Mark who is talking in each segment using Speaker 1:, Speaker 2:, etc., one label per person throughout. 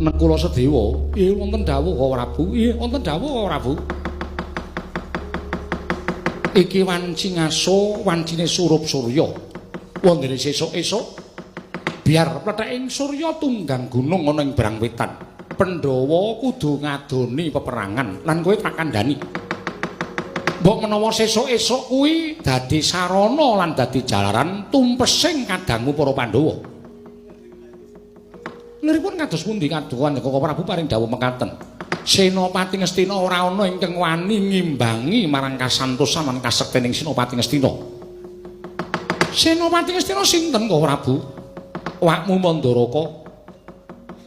Speaker 1: nek kula Sedewa, nggih wonten dawuh Kang Prabu. Nggih wonten dawuh Kang Prabu. Iki wanci ngaso, wancine surup surya. Wondene sesuk-esuk biar plething surya tunggang gunung ana ing Brang Wetan. Pandhawa kudu ngadoni peperangan lan kowe tak kandhani. Mbok menawa sesuk-esuk kuwi dadi sarana lan dadi jalaran tumpesing kadangmu para Pandhawa. Liripun kados pundi kaduhan Kang Prabu paring dawuh mekaten. Senopati Ngastina ora ana ingkang wani ngimbangi marang kasantosan lan kasektening Senopati Ngastina. Senopati Ngastina sinten Kang Prabu? Wakmu Mandaraka.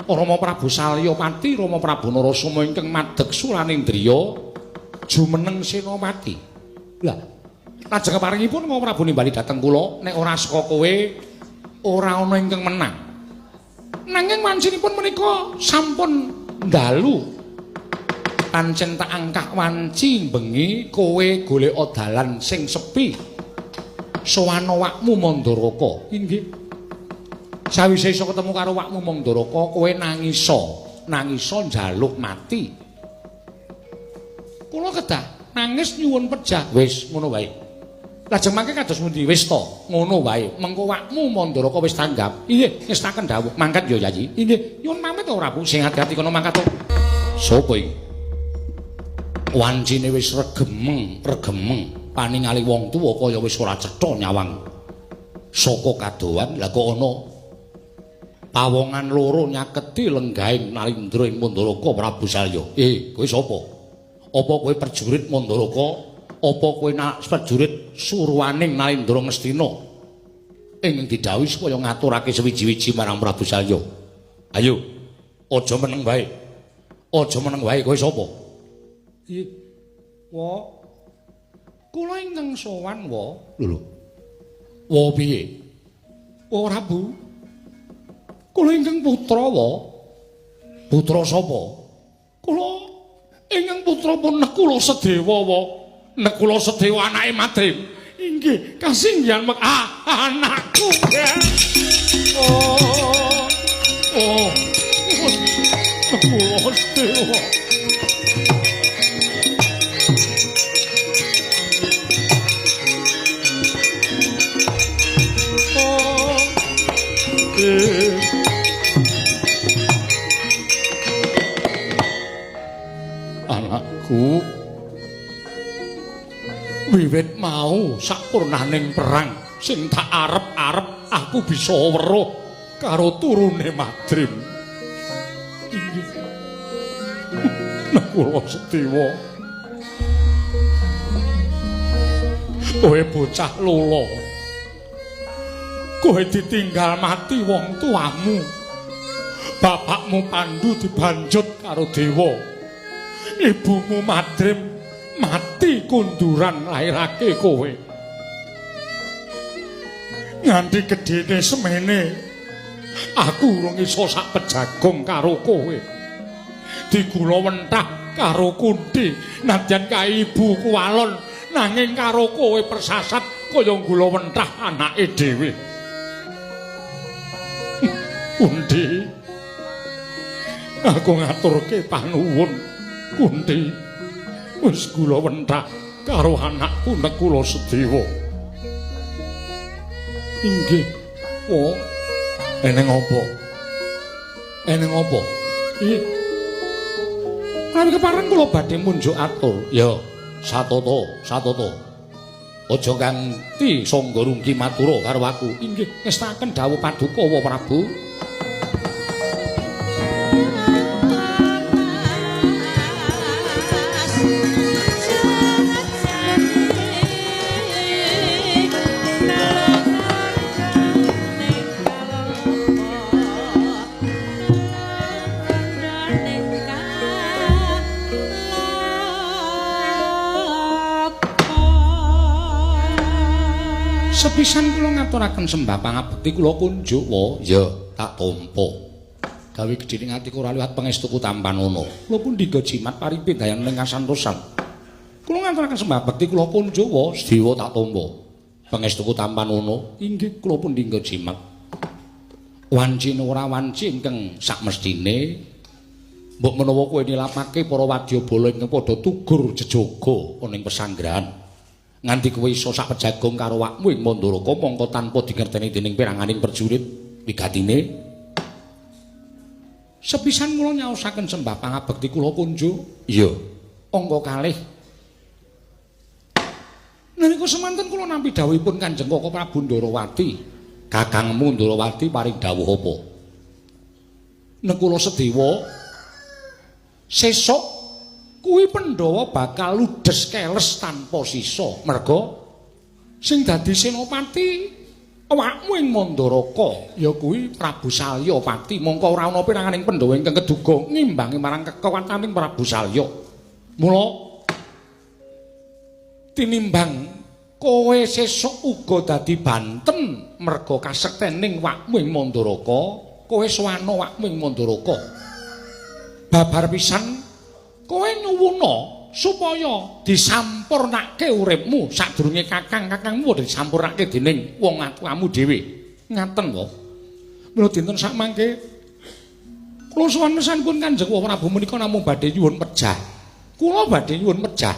Speaker 1: Rama Prabu Salyapati, Rama Prabu Narasoma ingkang madheg Sulanendriya jumeneng Senopati. Lah, lajeng keparingipun Kang Prabu nimbali dhateng kula, nek ora saka kowe ora ana ingkang menang. Nanging wancinipun menika sampun ndalu. Pancen tak angkah wanci bengi kowe golek dalan sing sepi. Sowan awakmu Mandaraka. Inggih. Sawise iso ketemu karo awakmu Mandaraka, kowe nangisa njaluk mati. Kula kedah nangis nyuwun pejah. Wis ngono wae. Lajeng mangke kados pundi? Wis to, ngono wae. Mengko awakmu Mandaraka wis tanggap. Inggih, ngestaken dawuh. Mangkat ya Yayi. Inggih, nyuwun pamit to Prabu. Sing ati-ati kono mangkat to. Sopo iki? Wancine wis regemeng paningali wong tuwa kaya wis ora cetha nyawang saka kadohan. Lah kok ana pawongan loro nyaketi lenggahing Nalindra ing Mandaraka Prabu Salya. Kowe sapa? Apa kowe prajurit Mandaraka? Apa kowe prajurit surwaning Nalindra Ngastina ing didhawuhi supaya ngaturake sewiji-wiji marang Prabu Salya? Ayo, aja meneng wae. Aja meneng wae, kowe sapa? Wa kula ingkang sowan wa. Lho. Wa piye? Wa Prabu. Kula ingkang putra wa. Putra sapa? Kula ingkang putra pun Nekula Sedewa wa. Nekula Sedewa anake Madrim. Inggih, kasinggihan anakku. Nekula Sedewa. Anakku, wiwit mau sapurnaning perang sing tak arep-arep aku bisa weruh karo turune Madrim. Inggih. Nekula Sedewa. Kowe bocah lolo. Kowe ditinggal mati wong tuamu. Bapakmu Pandhu dibanjut karo dewa. Ibumu Madrim mati kunduran lairake kowe. Nganti gedene semene aku urung iso sak pejagong karo kowe. Digula wentah karo Kunthi nadyan kae ibu kuwalon nanging karo kowe persasat kaya gula wentah anake dhewe. Kunthi, aku ngaturke panuwun. Kunthi, wis gula wentah karo anakku Nekula Sedewa. Inggih. Oh, eneng apa? Eneng apa? Iya. Kami kepareng kula badhe munjuk atur. Ya, satata. Aja kanthi sangga rungki matura karo aku. Inggih, ngestaken dawuh paduka wa Prabu. Sepisan kula ngaturaken sembah pangabekti kula kunjuk wa. Ya, tak tampa. Gawe gedhening atiku ora liwat pangestuku Tampanono. Kula pun dinggo jimat paripe dayang ning kasantosan. Kula ngaturaken sembah bekti kula kunjuk wa, Sedewa tak tampa. Pangestuku Tampanono, inggih kula pun dinggo jimat. Wancine ora wanci ingkang sakmestine Mbok menawa kowe nilapake para wadyabala ingkang padha tugur jejaga ana ing pesanggrahan. Nganti kowe iso sak pejagong karo wakmu ing Mandaraka mongko tanpa dingerteni dening piranganing prajurit wigatine. Sepisan kula nyaosaken sembah pangabekti kula kunjuk. Iya. Angka kalih. Nalika semanten kula nampi dawuhipun Kanjeng Koko Prabu Ndarawati. Kakangmu Ndarawati paring dawuh apa? Nek kula sedewa sesuk kuwi Pandhawa bakal ludes keles tanpa sisa. Merga sing dadi senopati awakmu ing Mandaraka ya kuwi Prabu Salya Pati. Mongko ora ana piranganing Pandhawa ingkang keduga ngimbangi marang kekuwataning Prabu Salya. Mula tinimbang kowe sesuk uga dadi banten merga kasektening wakmu ing Mandaraka, kowe swana wakmu ing Mandaraka. Babar pisan kowe nyuwuna supaya disampurnake uripmu sadurunge kakang-kakangmu disampurnake dening wong atuamu dhewe. Ngaten wae. Mula dinten sak mangke kula suwun mesanipun Kanjeng Prabu menika namung badhe nyuwun pejah. Kula badhe nyuwun pejah.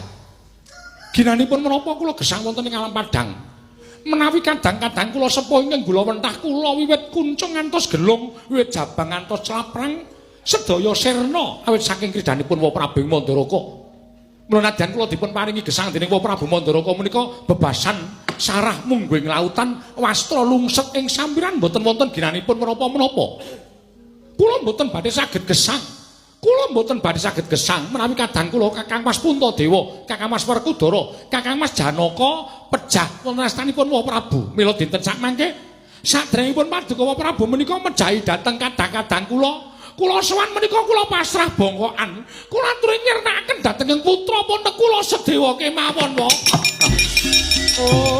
Speaker 1: Ginanipun menapa kula gesang wonten ing alam padang. Menawi kadang-kadang kula sepuh ing gula wentah kula wiwit kuncung ngantos gelung, wiwit jabang ngantos celaprang sedaya sirna awit saking kridanipun Wa Prabu Mandaraka. Mula nadyan kula dipun paringi gesang dening Wa Prabu Mandaraka menika bebasan sarah mungguing lautan wastra lungset ing sampiran mboten wonten ginanipun menapa-menapa. Kula mboten badhe saged gesang. Kula mboten badhe saged gesang menawi kadang kula Kakang Mas Puntadewa, Kakang Mas Werkudara, Kakang Mas Janaka pejah wonten astanipun Wa Prabu. Mila dinten sak mangke sadèrèngipun paduka Wa Prabu menika mejahi dhateng kadang-kadang kula sowan menika kula pasrah bongkokan. Kula aturi nyernakaken dhateng putra pun kula sedewa kemawon wae. Oh